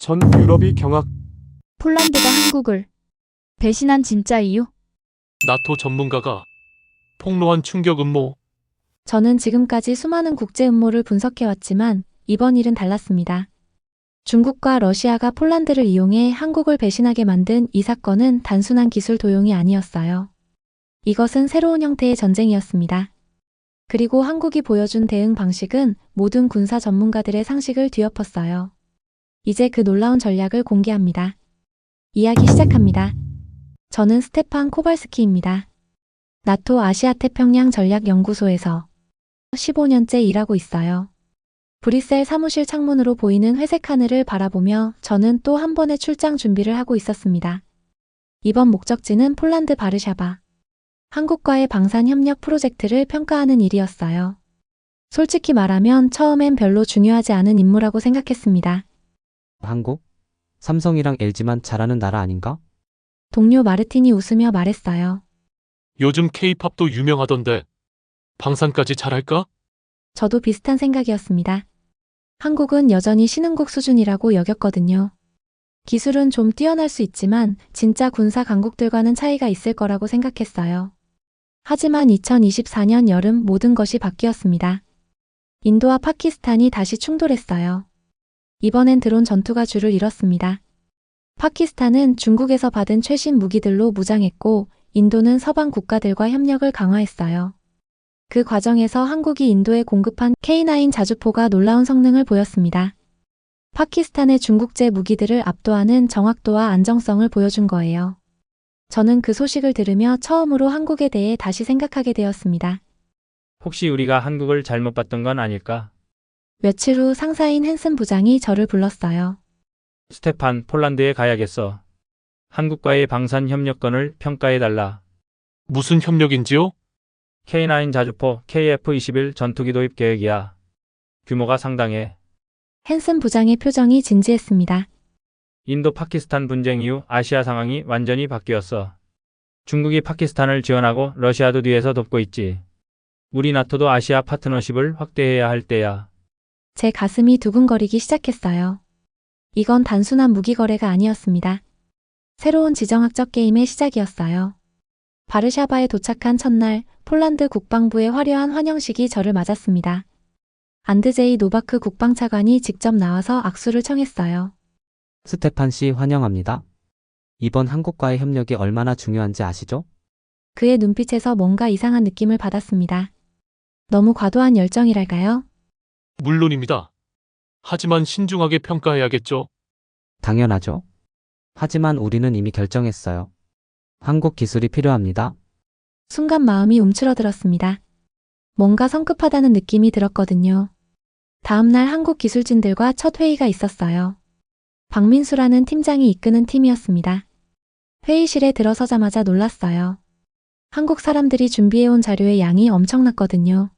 전 유럽이 경악. 폴란드가 한국을 배신한 진짜 이유? 나토 전문가가 폭로한 충격 음모. 저는 지금까지 수많은 국제 음모를 분석해왔지만 이번 일은 달랐습니다. 중국과 러시아가 폴란드를 이용해 한국을 배신하게 만든 이 사건은 단순한 기술 도용이 아니었어요. 이것은 새로운 형태의 전쟁이었습니다. 그리고 한국이 보여준 대응 방식은 모든 군사 전문가들의 상식을 뒤엎었어요. 이제 그 놀라운 전략을 공개합니다. 이야기 시작합니다. 저는 스테판 코발스키입니다. 나토 아시아태평양 전략연구소에서 15년째 일하고 있어요. 브뤼셀 사무실 창문으로 보이는 회색 하늘을 바라보며 저는 또 한 번의 출장 준비를 하고 있었습니다. 이번 목적지는 폴란드 바르샤바. 한국과의 방산 협력 프로젝트를 평가하는 일이었어요. 솔직히 말하면 처음엔 별로 중요하지 않은 임무라고 생각했습니다. 한국? 삼성이랑 LG만 잘하는 나라 아닌가? 동료 마르틴이 웃으며 말했어요. 요즘 K-팝도 유명하던데 방산까지 잘할까? 저도 비슷한 생각이었습니다. 한국은 여전히 신흥국 수준이라고 여겼거든요. 기술은 좀 뛰어날 수 있지만 진짜 군사 강국들과는 차이가 있을 거라고 생각했어요. 하지만 2024년 여름 모든 것이 바뀌었습니다. 인도와 파키스탄이 다시 충돌했어요. 이번엔 드론 전투가 줄을 이뤘습니다. 파키스탄은 중국에서 받은 최신 무기들로 무장했고 인도는 서방 국가들과 협력을 강화했어요. 그 과정에서 한국이 인도에 공급한 K9 자주포가 놀라운 성능을 보였습니다. 파키스탄의 중국제 무기들을 압도하는 정확도와 안정성을 보여준 거예요. 저는 그 소식을 들으며 처음으로 한국에 대해 다시 생각하게 되었습니다. 혹시 우리가 한국을 잘못 봤던 건 아닐까? 며칠 후 상사인 헨슨 부장이 저를 불렀어요. 스테판, 폴란드에 가야겠어. 한국과의 방산 협력권을 평가해달라. 무슨 협력인지요? K9 자주포 KF-21 전투기 도입 계획이야. 규모가 상당해. 헨슨 부장의 표정이 진지했습니다. 인도 파키스탄 분쟁 이후 아시아 상황이 완전히 바뀌었어. 중국이 파키스탄을 지원하고 러시아도 뒤에서 돕고 있지. 우리 나토도 아시아 파트너십을 확대해야 할 때야. 제 가슴이 두근거리기 시작했어요. 이건 단순한 무기 거래가 아니었습니다. 새로운 지정학적 게임의 시작이었어요. 바르샤바에 도착한 첫날 폴란드 국방부의 화려한 환영식이 저를 맞았습니다. 안드제이 노바크 국방차관이 직접 나와서 악수를 청했어요. 스테판 씨 환영합니다. 이번 한국과의 협력이 얼마나 중요한지 아시죠? 그의 눈빛에서 뭔가 이상한 느낌을 받았습니다. 너무 과도한 열정이랄까요? 물론입니다. 하지만 신중하게 평가해야겠죠. 당연하죠. 하지만 우리는 이미 결정했어요. 한국 기술이 필요합니다. 순간 마음이 움츠러들었습니다. 뭔가 성급하다는 느낌이 들었거든요. 다음날 한국 기술진들과 첫 회의가 있었어요. 박민수라는 팀장이 이끄는 팀이었습니다. 회의실에 들어서자마자 놀랐어요. 한국 사람들이 준비해온 자료의 양이 엄청났거든요.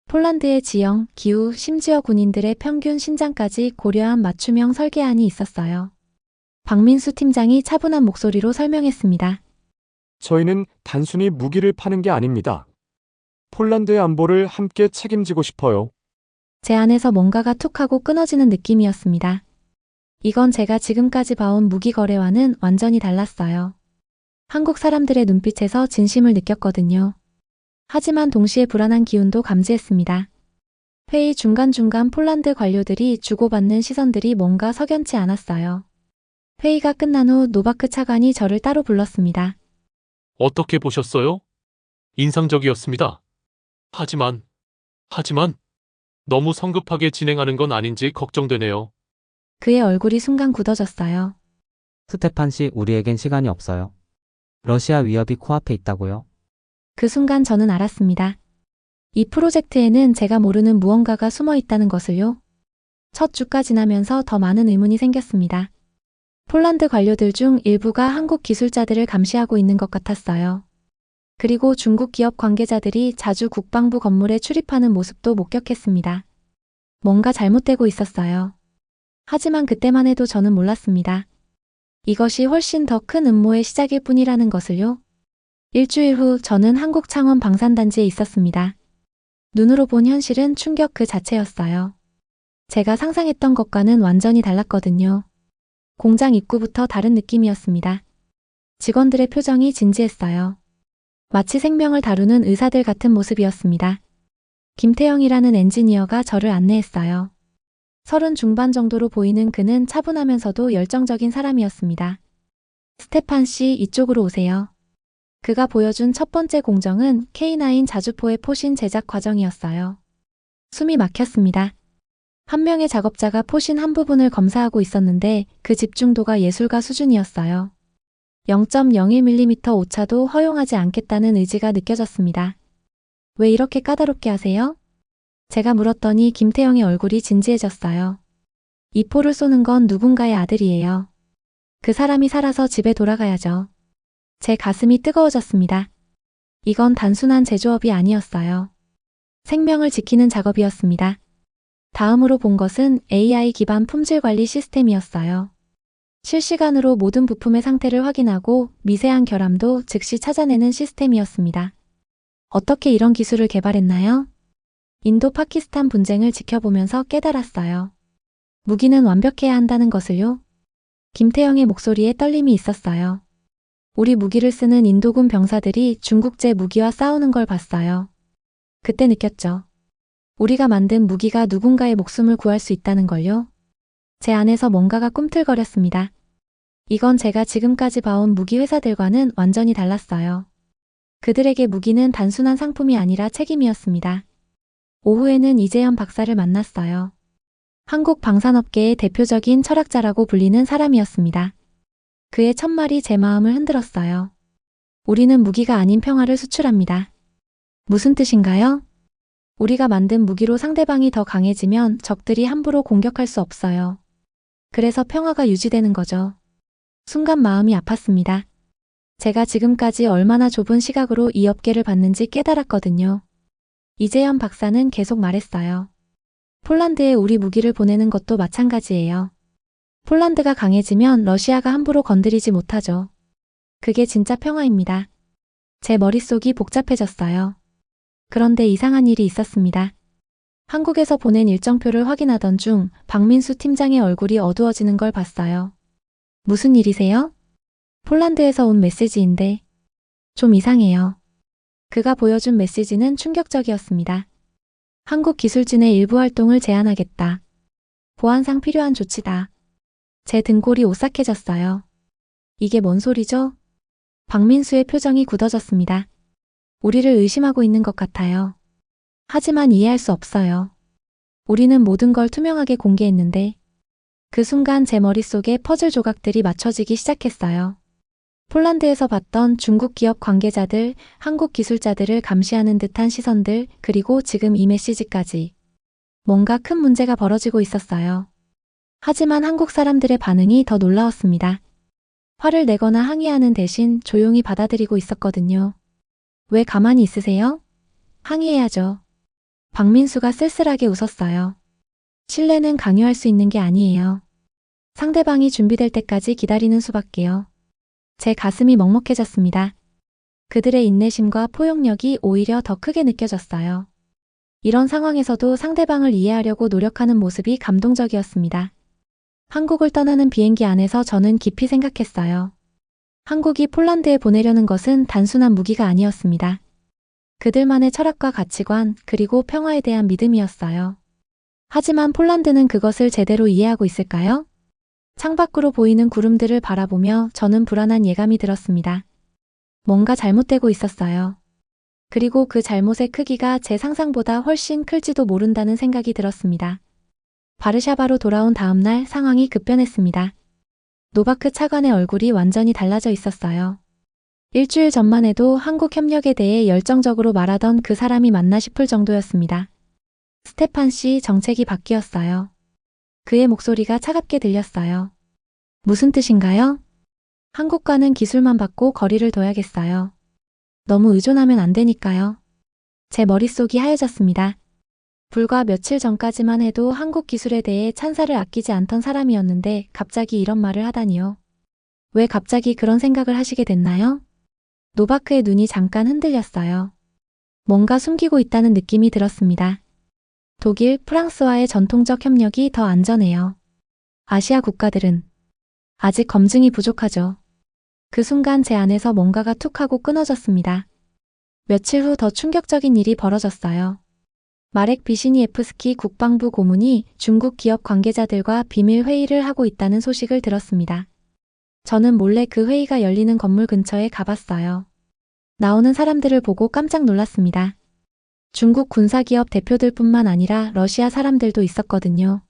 폴란드의 지형, 기후, 심지어 군인들의 평균 신장까지 고려한 맞춤형 설계안이 있었어요. 박민수 팀장이 차분한 목소리로 설명했습니다. 저희는 단순히 무기를 파는 게 아닙니다. 폴란드의 안보를 함께 책임지고 싶어요. 제 안에서 뭔가가 툭 하고 끊어지는 느낌이었습니다. 이건 제가 지금까지 봐온 무기 거래와는 완전히 달랐어요. 한국 사람들의 눈빛에서 진심을 느꼈거든요. 하지만 동시에 불안한 기운도 감지했습니다. 회의 중간중간 폴란드 관료들이 주고받는 시선들이 뭔가 석연치 않았어요. 회의가 끝난 후 노바크 차관이 저를 따로 불렀습니다. 어떻게 보셨어요? 인상적이었습니다. 하지만 너무 성급하게 진행하는 건 아닌지 걱정되네요. 그의 얼굴이 순간 굳어졌어요. 스테판 씨, 우리에겐 시간이 없어요. 러시아 위협이 코앞에 있다고요. 그 순간 저는 알았습니다. 이 프로젝트에는 제가 모르는 무언가가 숨어 있다는 것을요. 첫 주가 지나면서 더 많은 의문이 생겼습니다. 폴란드 관료들 중 일부가 한국 기술자들을 감시하고 있는 것 같았어요. 그리고 중국 기업 관계자들이 자주 국방부 건물에 출입하는 모습도 목격했습니다. 뭔가 잘못되고 있었어요. 하지만 그때만 해도 저는 몰랐습니다. 이것이 훨씬 더 큰 음모의 시작일 뿐이라는 것을요. 일주일 후 저는 한국 창원 방산단지에 있었습니다. 눈으로 본 현실은 충격 그 자체였어요. 제가 상상했던 것과는 완전히 달랐거든요. 공장 입구부터 다른 느낌이었습니다. 직원들의 표정이 진지했어요. 마치 생명을 다루는 의사들 같은 모습이었습니다. 김태영이라는 엔지니어가 저를 안내했어요. 30 중반 정도로 보이는 그는 차분하면서도 열정적인 사람이었습니다. 스테판 씨, 이쪽으로 오세요. 그가 보여준 첫 번째 공정은 K9 자주포의 포신 제작 과정이었어요. 숨이 막혔습니다. 한 명의 작업자가 포신 한 부분을 검사하고 있었는데 그 집중도가 예술가 수준이었어요. 0.01mm 오차도 허용하지 않겠다는 의지가 느껴졌습니다. 왜 이렇게 까다롭게 하세요? 제가 물었더니 김태영의 얼굴이 진지해졌어요. 이 포를 쏘는 건 누군가의 아들이에요. 그 사람이 살아서 집에 돌아가야죠. 제 가슴이 뜨거워졌습니다. 이건 단순한 제조업이 아니었어요. 생명을 지키는 작업이었습니다. 다음으로 본 것은 AI 기반 품질 관리 시스템이었어요. 실시간으로 모든 부품의 상태를 확인하고 미세한 결함도 즉시 찾아내는 시스템이었습니다. 어떻게 이런 기술을 개발했나요? 인도 파키스탄 분쟁을 지켜보면서 깨달았어요. 무기는 완벽해야 한다는 것을요. 김태영의 목소리에 떨림이 있었어요. 우리 무기를 쓰는 인도군 병사들이 중국제 무기와 싸우는 걸 봤어요. 그때 느꼈죠. 우리가 만든 무기가 누군가의 목숨을 구할 수 있다는 걸요. 제 안에서 뭔가가 꿈틀거렸습니다. 이건 제가 지금까지 봐온 무기 회사들과는 완전히 달랐어요. 그들에게 무기는 단순한 상품이 아니라 책임이었습니다. 오후에는 이재현 박사를 만났어요. 한국 방산업계의 대표적인 철학자라고 불리는 사람이었습니다. 그의 첫말이 제 마음을 흔들었어요. 우리는 무기가 아닌 평화를 수출합니다. 무슨 뜻인가요? 우리가 만든 무기로 상대방이 더 강해지면 적들이 함부로 공격할 수 없어요. 그래서 평화가 유지되는 거죠. 순간 마음이 아팠습니다. 제가 지금까지 얼마나 좁은 시각으로 이 업계를 봤는지 깨달았거든요. 이재현 박사는 계속 말했어요. 폴란드에 우리 무기를 보내는 것도 마찬가지예요. 폴란드가 강해지면 러시아가 함부로 건드리지 못하죠. 그게 진짜 평화입니다. 제 머릿속이 복잡해졌어요. 그런데 이상한 일이 있었습니다. 한국에서 보낸 일정표를 확인하던 중 박민수 팀장의 얼굴이 어두워지는 걸 봤어요. 무슨 일이세요? 폴란드에서 온 메시지인데 좀 이상해요. 그가 보여준 메시지는 충격적이었습니다. 한국 기술진의 일부 활동을 제한하겠다. 보안상 필요한 조치다. 제 등골이 오싹해졌어요. 이게 뭔 소리죠? 박민수의 표정이 굳어졌습니다. 우리를 의심하고 있는 것 같아요. 하지만 이해할 수 없어요. 우리는 모든 걸 투명하게 공개했는데 그 순간 제 머릿속에 퍼즐 조각들이 맞춰지기 시작했어요. 폴란드에서 봤던 중국 기업 관계자들, 한국 기술자들을 감시하는 듯한 시선들, 그리고 지금 이 메시지까지. 뭔가 큰 문제가 벌어지고 있었어요. 하지만 한국 사람들의 반응이 더 놀라웠습니다. 화를 내거나 항의하는 대신 조용히 받아들이고 있었거든요. 왜 가만히 있으세요? 항의해야죠. 박민수가 쓸쓸하게 웃었어요. 신뢰는 강요할 수 있는 게 아니에요. 상대방이 준비될 때까지 기다리는 수밖에요. 제 가슴이 먹먹해졌습니다. 그들의 인내심과 포용력이 오히려 더 크게 느껴졌어요. 이런 상황에서도 상대방을 이해하려고 노력하는 모습이 감동적이었습니다. 한국을 떠나는 비행기 안에서 저는 깊이 생각했어요. 한국이 폴란드에 보내려는 것은 단순한 무기가 아니었습니다. 그들만의 철학과 가치관, 그리고 평화에 대한 믿음이었어요. 하지만 폴란드는 그것을 제대로 이해하고 있을까요? 창밖으로 보이는 구름들을 바라보며 저는 불안한 예감이 들었습니다. 뭔가 잘못되고 있었어요. 그리고 그 잘못의 크기가 제 상상보다 훨씬 클지도 모른다는 생각이 들었습니다. 바르샤바로 돌아온 다음 날 상황이 급변했습니다. 노바크 차관의 얼굴이 완전히 달라져 있었어요. 일주일 전만 해도 한국 협력에 대해 열정적으로 말하던 그 사람이 맞나 싶을 정도였습니다. 스테판 씨, 정책이 바뀌었어요. 그의 목소리가 차갑게 들렸어요. 무슨 뜻인가요? 한국과는 기술만 받고 거리를 둬야겠어요. 너무 의존하면 안 되니까요. 제 머릿속이 하얘졌습니다. 불과 며칠 전까지만 해도 한국 기술에 대해 찬사를 아끼지 않던 사람이었는데 갑자기 이런 말을 하다니요. 왜 갑자기 그런 생각을 하시게 됐나요? 노바크의 눈이 잠깐 흔들렸어요. 뭔가 숨기고 있다는 느낌이 들었습니다. 독일, 프랑스와의 전통적 협력이 더 안전해요. 아시아 국가들은 아직 검증이 부족하죠. 그 순간 제 안에서 뭔가가 툭 하고 끊어졌습니다. 며칠 후 더 충격적인 일이 벌어졌어요. 마렉 비시니에프스키 국방부 고문이 중국 기업 관계자들과 비밀 회의를 하고 있다는 소식을 들었습니다. 저는 몰래 그 회의가 열리는 건물 근처에 가봤어요. 나오는 사람들을 보고 깜짝 놀랐습니다. 중국 군사기업 대표들뿐만 아니라 러시아 사람들도 있었거든요.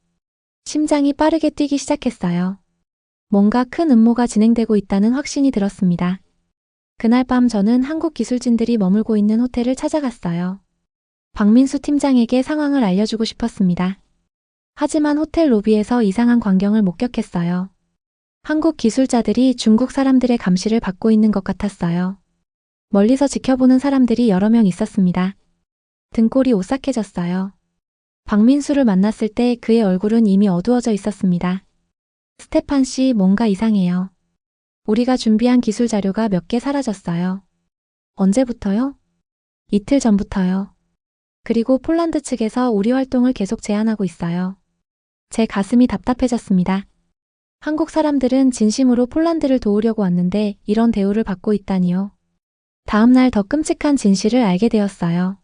심장이 빠르게 뛰기 시작했어요. 뭔가 큰 음모가 진행되고 있다는 확신이 들었습니다. 그날 밤 저는 한국 기술진들이 머물고 있는 호텔을 찾아갔어요. 박민수 팀장에게 상황을 알려주고 싶었습니다. 하지만 호텔 로비에서 이상한 광경을 목격했어요. 한국 기술자들이 중국 사람들의 감시를 받고 있는 것 같았어요. 멀리서 지켜보는 사람들이 여러 명 있었습니다. 등골이 오싹해졌어요. 박민수를 만났을 때 그의 얼굴은 이미 어두워져 있었습니다. 스테판 씨, 뭔가 이상해요. 우리가 준비한 기술 자료가 몇 개 사라졌어요. 언제부터요? 이틀 전부터요. 그리고 폴란드 측에서 우리 활동을 계속 제한하고 있어요. 제 가슴이 답답해졌습니다. 한국 사람들은 진심으로 폴란드를 도우려고 왔는데 이런 대우를 받고 있다니요. 다음 날 더 끔찍한 진실을 알게 되었어요.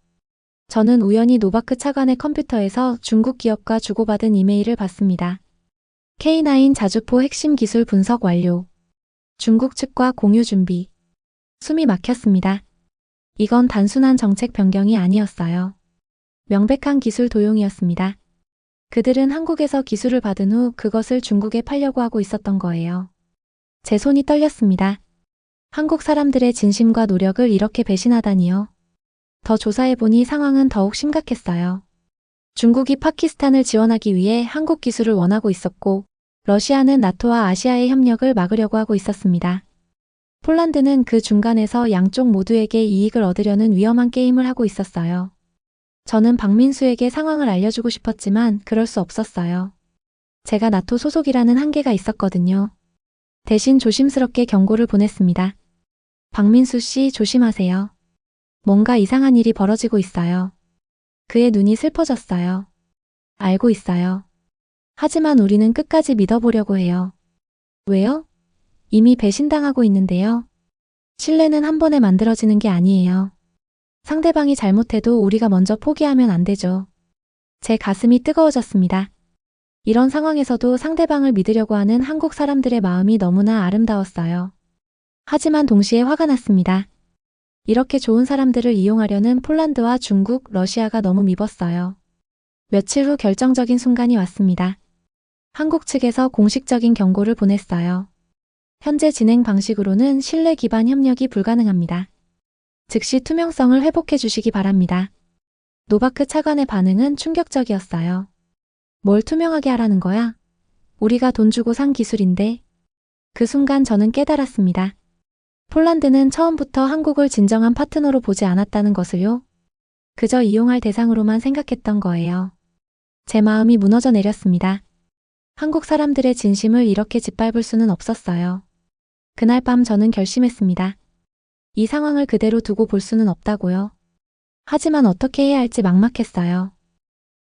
저는 우연히 노바크 차관의 컴퓨터에서 중국 기업과 주고받은 이메일을 봤습니다. K9 자주포 핵심 기술 분석 완료. 중국 측과 공유 준비. 숨이 막혔습니다. 이건 단순한 정책 변경이 아니었어요. 명백한 기술 도용이었습니다. 그들은 한국에서 기술을 받은 후 그것을 중국에 팔려고 하고 있었던 거예요. 제 손이 떨렸습니다. 한국 사람들의 진심과 노력을 이렇게 배신하다니요. 더 조사해보니 상황은 더욱 심각했어요. 중국이 파키스탄을 지원하기 위해 한국 기술을 원하고 있었고, 러시아는 나토와 아시아의 협력을 막으려고 하고 있었습니다. 폴란드는 그 중간에서 양쪽 모두에게 이익을 얻으려는 위험한 게임을 하고 있었어요. 저는 박민수에게 상황을 알려주고 싶었지만 그럴 수 없었어요. 제가 나토 소속이라는 한계가 있었거든요. 대신 조심스럽게 경고를 보냈습니다. 박민수 씨, 조심하세요. 뭔가 이상한 일이 벌어지고 있어요. 그의 눈이 슬퍼졌어요. 알고 있어요. 하지만 우리는 끝까지 믿어보려고 해요. 왜요? 이미 배신당하고 있는데요. 신뢰는 한 번에 만들어지는 게 아니에요. 상대방이 잘못해도 우리가 먼저 포기하면 안 되죠. 제 가슴이 뜨거워졌습니다. 이런 상황에서도 상대방을 믿으려고 하는 한국 사람들의 마음이 너무나 아름다웠어요. 하지만 동시에 화가 났습니다. 이렇게 좋은 사람들을 이용하려는 폴란드와 중국, 러시아가 너무 미웠어요. 며칠 후 결정적인 순간이 왔습니다. 한국 측에서 공식적인 경고를 보냈어요. 현재 진행 방식으로는 신뢰 기반 협력이 불가능합니다. 즉시 투명성을 회복해 주시기 바랍니다. 노바크 차관의 반응은 충격적이었어요. 뭘 투명하게 하라는 거야? 우리가 돈 주고 산 기술인데. 그 순간 저는 깨달았습니다. 폴란드는 처음부터 한국을 진정한 파트너로 보지 않았다는 것을요. 그저 이용할 대상으로만 생각했던 거예요. 제 마음이 무너져 내렸습니다. 한국 사람들의 진심을 이렇게 짓밟을 수는 없었어요. 그날 밤 저는 결심했습니다. 이 상황을 그대로 두고 볼 수는 없다고요. 하지만 어떻게 해야 할지 막막했어요.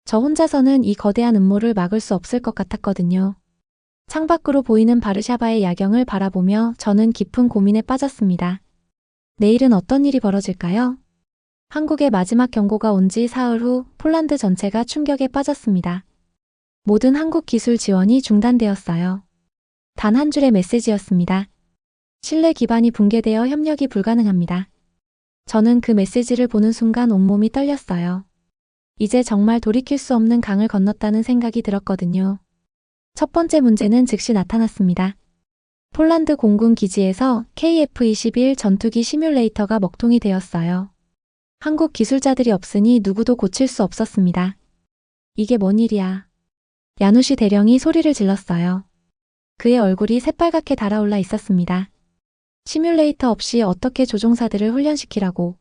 저 혼자서는 이 거대한 음모를 막을 수 없을 것 같았거든요. 창밖으로 보이는 바르샤바의 야경을 바라보며 저는 깊은 고민에 빠졌습니다. 내일은 어떤 일이 벌어질까요? 한국의 마지막 경고가 온 지 사흘 후 폴란드 전체가 충격에 빠졌습니다. 모든 한국 기술 지원이 중단되었어요. 단 한 줄의 메시지였습니다. 신뢰 기반이 붕괴되어 협력이 불가능합니다. 저는 그 메시지를 보는 순간 온몸이 떨렸어요. 이제 정말 돌이킬 수 없는 강을 건넜다는 생각이 들었거든요. 첫 번째 문제는 즉시 나타났습니다. 폴란드 공군 기지에서 KF-21 전투기 시뮬레이터가 먹통이 되었어요. 한국 기술자들이 없으니 누구도 고칠 수 없었습니다. 이게 뭔 일이야. 야누시 대령이 소리를 질렀어요. 그의 얼굴이 새빨갛게 달아올라 있었습니다. 시뮬레이터 없이 어떻게 조종사들을 훈련시키라고.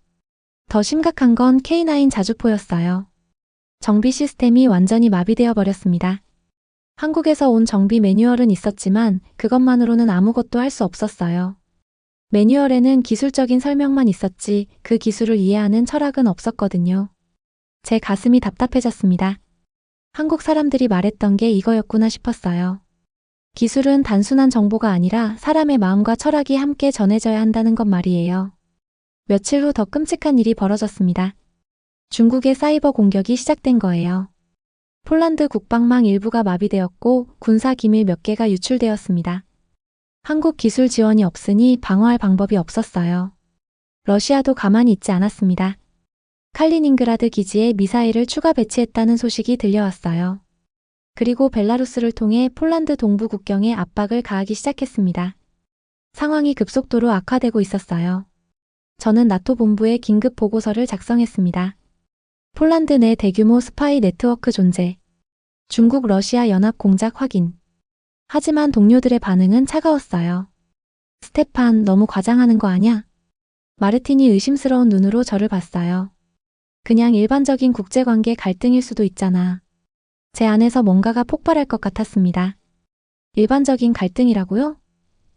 더 심각한 건 K9 자주포였어요. 정비 시스템이 완전히 마비되어 버렸습니다. 한국에서 온 정비 매뉴얼은 있었지만 그것만으로는 아무것도 할 수 없었어요. 매뉴얼에는 기술적인 설명만 있었지 그 기술을 이해하는 철학은 없었거든요. 제 가슴이 답답해졌습니다. 한국 사람들이 말했던 게 이거였구나 싶었어요. 기술은 단순한 정보가 아니라 사람의 마음과 철학이 함께 전해져야 한다는 것 말이에요. 며칠 후 더 끔찍한 일이 벌어졌습니다. 중국의 사이버 공격이 시작된 거예요. 폴란드 국방망 일부가 마비되었고 군사 기밀 몇 개가 유출되었습니다. 한국 기술 지원이 없으니 방어할 방법이 없었어요. 러시아도 가만히 있지 않았습니다. 칼리닝그라드 기지에 미사일을 추가 배치했다는 소식이 들려왔어요. 그리고 벨라루스를 통해 폴란드 동부 국경에 압박을 가하기 시작했습니다. 상황이 급속도로 악화되고 있었어요. 저는 나토 본부에 긴급 보고서를 작성했습니다. 폴란드 내 대규모 스파이 네트워크 존재. 중국 러시아 연합 공작 확인. 하지만 동료들의 반응은 차가웠어요. 스테판, 너무 과장하는 거 아냐? 마르틴이 의심스러운 눈으로 저를 봤어요. 그냥 일반적인 국제관계 갈등일 수도 있잖아. 제 안에서 뭔가가 폭발할 것 같았습니다. 일반적인 갈등이라고요?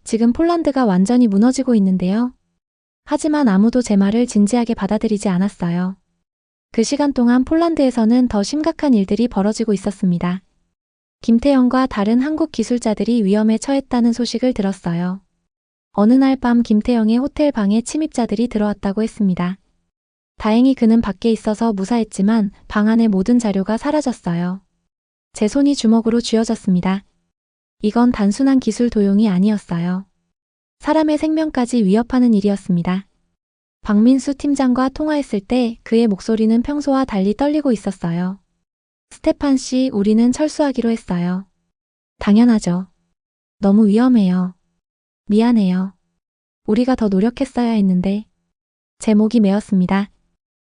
지금 폴란드가 완전히 무너지고 있는데요. 하지만 아무도 제 말을 진지하게 받아들이지 않았어요. 그 시간 동안 폴란드에서는 더 심각한 일들이 벌어지고 있었습니다. 김태형과 다른 한국 기술자들이 위험에 처했다는 소식을 들었어요. 어느 날 밤 김태형의 호텔 방에 침입자들이 들어왔다고 했습니다. 다행히 그는 밖에 있어서 무사했지만 방 안의 모든 자료가 사라졌어요. 제 손이 주먹으로 쥐어졌습니다. 이건 단순한 기술 도용이 아니었어요. 사람의 생명까지 위협하는 일이었습니다. 박민수 팀장과 통화했을 때 그의 목소리는 평소와 달리 떨리고 있었어요. 스테판 씨, 우리는 철수하기로 했어요. 당연하죠. 너무 위험해요. 미안해요. 우리가 더 노력했어야 했는데. 제 목이 메었습니다.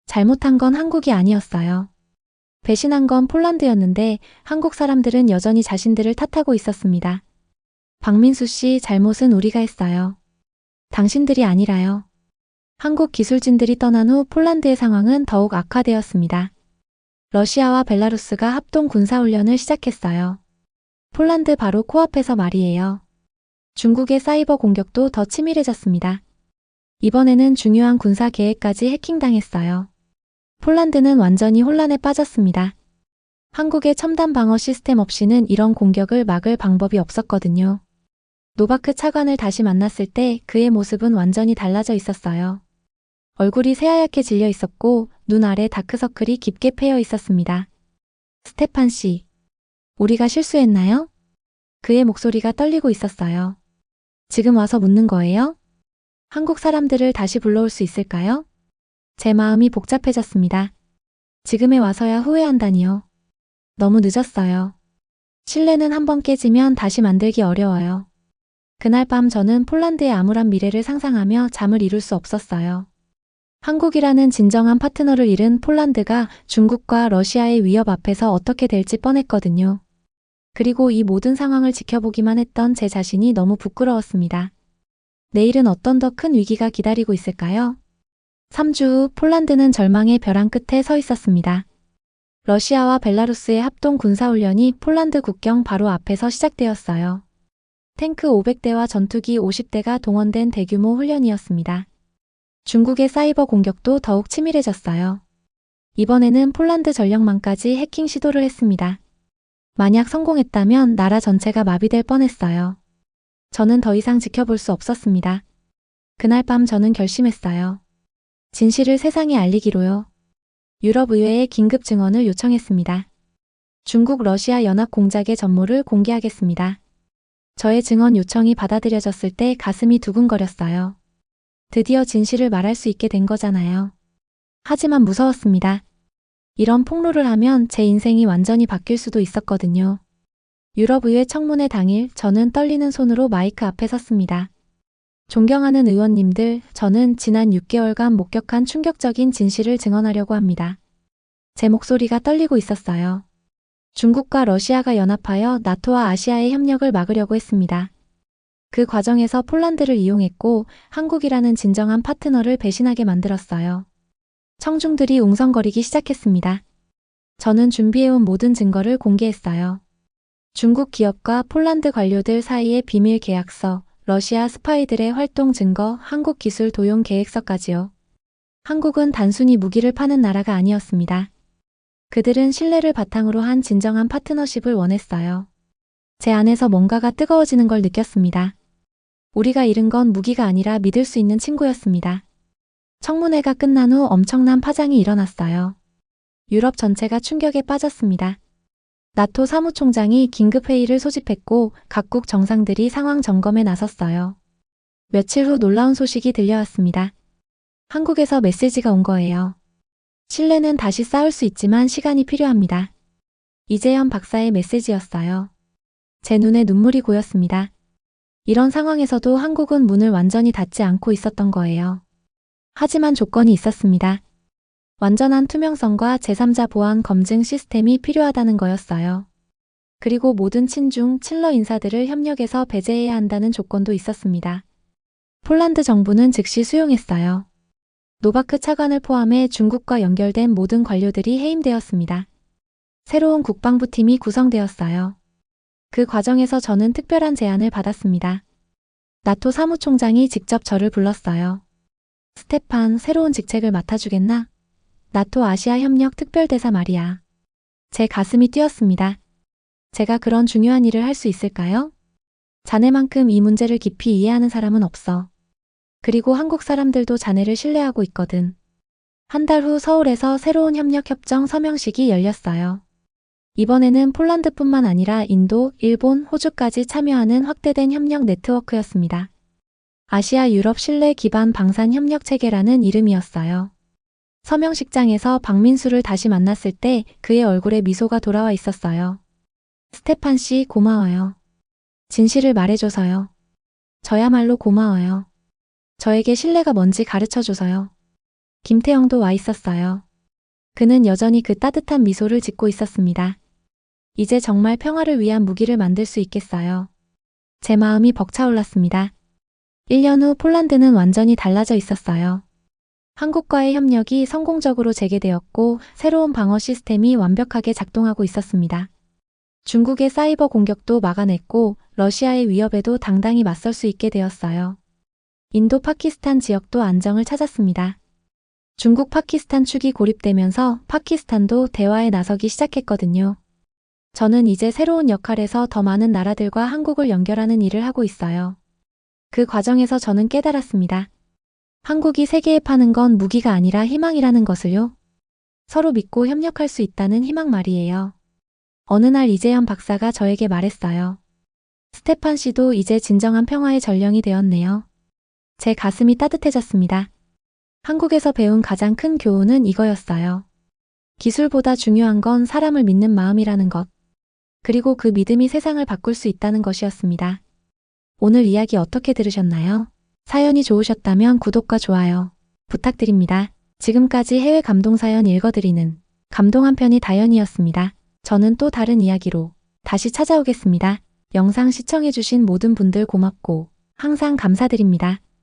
잘못한 건 한국이 아니었어요. 배신한 건 폴란드였는데 한국 사람들은 여전히 자신들을 탓하고 있었습니다. 박민수 씨, 잘못은 우리가 했어요. 당신들이 아니라요. 한국 기술진들이 떠난 후 폴란드의 상황은 더욱 악화되었습니다. 러시아와 벨라루스가 합동 군사훈련을 시작했어요. 폴란드 바로 코앞에서 말이에요. 중국의 사이버 공격도 더 치밀해졌습니다. 이번에는 중요한 군사 계획까지 해킹당했어요. 폴란드는 완전히 혼란에 빠졌습니다. 한국의 첨단 방어 시스템 없이는 이런 공격을 막을 방법이 없었거든요. 노바크 차관을 다시 만났을 때 그의 모습은 완전히 달라져 있었어요. 얼굴이 새하얗게 질려 있었고 눈 아래 다크서클이 깊게 패여 있었습니다. 스테판 씨, 우리가 실수했나요? 그의 목소리가 떨리고 있었어요. 지금 와서 묻는 거예요? 한국 사람들을 다시 불러올 수 있을까요? 제 마음이 복잡해졌습니다. 지금에 와서야 후회한다니요. 너무 늦었어요. 신뢰는 한번 깨지면 다시 만들기 어려워요. 그날 밤 저는 폴란드의 암울한 미래를 상상하며 잠을 이룰 수 없었어요. 한국이라는 진정한 파트너를 잃은 폴란드가 중국과 러시아의 위협 앞에서 어떻게 될지 뻔했거든요. 그리고 이 모든 상황을 지켜보기만 했던 제 자신이 너무 부끄러웠습니다. 내일은 어떤 더 큰 위기가 기다리고 있을까요? 3주 후 폴란드는 절망의 벼랑 끝에 서 있었습니다. 러시아와 벨라루스의 합동 군사훈련이 폴란드 국경 바로 앞에서 시작되었어요. 탱크 500대와 전투기 50대가 동원된 대규모 훈련이었습니다. 중국의 사이버 공격도 더욱 치밀해졌어요. 이번에는 폴란드 전력망까지 해킹 시도를 했습니다. 만약 성공했다면 나라 전체가 마비될 뻔했어요. 저는 더 이상 지켜볼 수 없었습니다. 그날 밤 저는 결심했어요. 진실을 세상에 알리기로요. 유럽의회에 긴급 증언을 요청했습니다. 중국 러시아 연합 공작의 전모를 공개하겠습니다. 저의 증언 요청이 받아들여졌을 때 가슴이 두근거렸어요. 드디어 진실을 말할 수 있게 된 거잖아요. 하지만 무서웠습니다. 이런 폭로를 하면 제 인생이 완전히 바뀔 수도 있었거든요. 유럽의회 청문회 당일 저는 떨리는 손으로 마이크 앞에 섰습니다. 존경하는 의원님들, 저는 지난 6개월간 목격한 충격적인 진실을 증언하려고 합니다. 제 목소리가 떨리고 있었어요. 중국과 러시아가 연합하여 나토와 아시아의 협력을 막으려고 했습니다. 그 과정에서 폴란드를 이용했고 한국이라는 진정한 파트너를 배신하게 만들었어요. 청중들이 웅성거리기 시작했습니다. 저는 준비해온 모든 증거를 공개했어요. 중국 기업과 폴란드 관료들 사이의 비밀 계약서, 러시아 스파이들의 활동 증거, 한국 기술 도용 계획서까지요. 한국은 단순히 무기를 파는 나라가 아니었습니다. 그들은 신뢰를 바탕으로 한 진정한 파트너십을 원했어요. 제 안에서 뭔가가 뜨거워지는 걸 느꼈습니다. 우리가 잃은 건 무기가 아니라 믿을 수 있는 친구였습니다. 청문회가 끝난 후 엄청난 파장이 일어났어요. 유럽 전체가 충격에 빠졌습니다. 나토 사무총장이 긴급회의를 소집했고 각국 정상들이 상황 점검에 나섰어요. 며칠 후 놀라운 소식이 들려왔습니다. 한국에서 메시지가 온 거예요. 신뢰는 다시 쌓을 수 있지만 시간이 필요합니다. 이재현 박사의 메시지였어요. 제 눈에 눈물이 고였습니다. 이런 상황에서도 한국은 문을 완전히 닫지 않고 있었던 거예요. 하지만 조건이 있었습니다. 완전한 투명성과 제3자 보안 검증 시스템이 필요하다는 거였어요. 그리고 모든 친중, 친러 인사들을 협력에서 배제해야 한다는 조건도 있었습니다. 폴란드 정부는 즉시 수용했어요. 노바크 차관을 포함해 중국과 연결된 모든 관료들이 해임되었습니다. 새로운 국방부 팀이 구성되었어요. 그 과정에서 저는 특별한 제안을 받았습니다. 나토 사무총장이 직접 저를 불렀어요. 스테판, 새로운 직책을 맡아주겠나? 나토 아시아 협력 특별대사 말이야. 제 가슴이 뛰었습니다. 제가 그런 중요한 일을 할 수 있을까요? 자네만큼 이 문제를 깊이 이해하는 사람은 없어. 그리고 한국 사람들도 자네를 신뢰하고 있거든. 한 달 후 서울에서 새로운 협력협정 서명식이 열렸어요. 이번에는 폴란드뿐만 아니라 인도, 일본, 호주까지 참여하는 확대된 협력 네트워크였습니다. 아시아 유럽 신뢰 기반 방산 협력 체계라는 이름이었어요. 서명식장에서 박민수를 다시 만났을 때 그의 얼굴에 미소가 돌아와 있었어요. 스테판 씨, 고마워요. 진실을 말해줘서요. 저야말로 고마워요. 저에게 신뢰가 뭔지 가르쳐줘서요. 김태형도 와 있었어요. 그는 여전히 그 따뜻한 미소를 짓고 있었습니다. 이제 정말 평화를 위한 무기를 만들 수 있겠어요. 제 마음이 벅차올랐습니다. 1년 후 폴란드는 완전히 달라져 있었어요. 한국과의 협력이 성공적으로 재개되었고 새로운 방어 시스템이 완벽하게 작동하고 있었습니다. 중국의 사이버 공격도 막아냈고 러시아의 위협에도 당당히 맞설 수 있게 되었어요. 인도 파키스탄 지역도 안정을 찾았습니다. 중국 파키스탄 축이 고립되면서 파키스탄도 대화에 나서기 시작했거든요. 저는 이제 새로운 역할에서 더 많은 나라들과 한국을 연결하는 일을 하고 있어요. 그 과정에서 저는 깨달았습니다. 한국이 세계에 파는 건 무기가 아니라 희망이라는 것을요. 서로 믿고 협력할 수 있다는 희망 말이에요. 어느 날 이재현 박사가 저에게 말했어요. 스테판 씨도 이제 진정한 평화의 전령이 되었네요. 제 가슴이 따뜻해졌습니다. 한국에서 배운 가장 큰 교훈은 이거였어요. 기술보다 중요한 건 사람을 믿는 마음이라는 것. 그리고 그 믿음이 세상을 바꿀 수 있다는 것이었습니다. 오늘 이야기 어떻게 들으셨나요? 사연이 좋으셨다면 구독과 좋아요 부탁드립니다. 지금까지 해외 감동 사연 읽어드리는 감동 한 편이 다연이었습니다. 저는 또 다른 이야기로 다시 찾아오겠습니다. 영상 시청해주신 모든 분들 고맙고 항상 감사드립니다.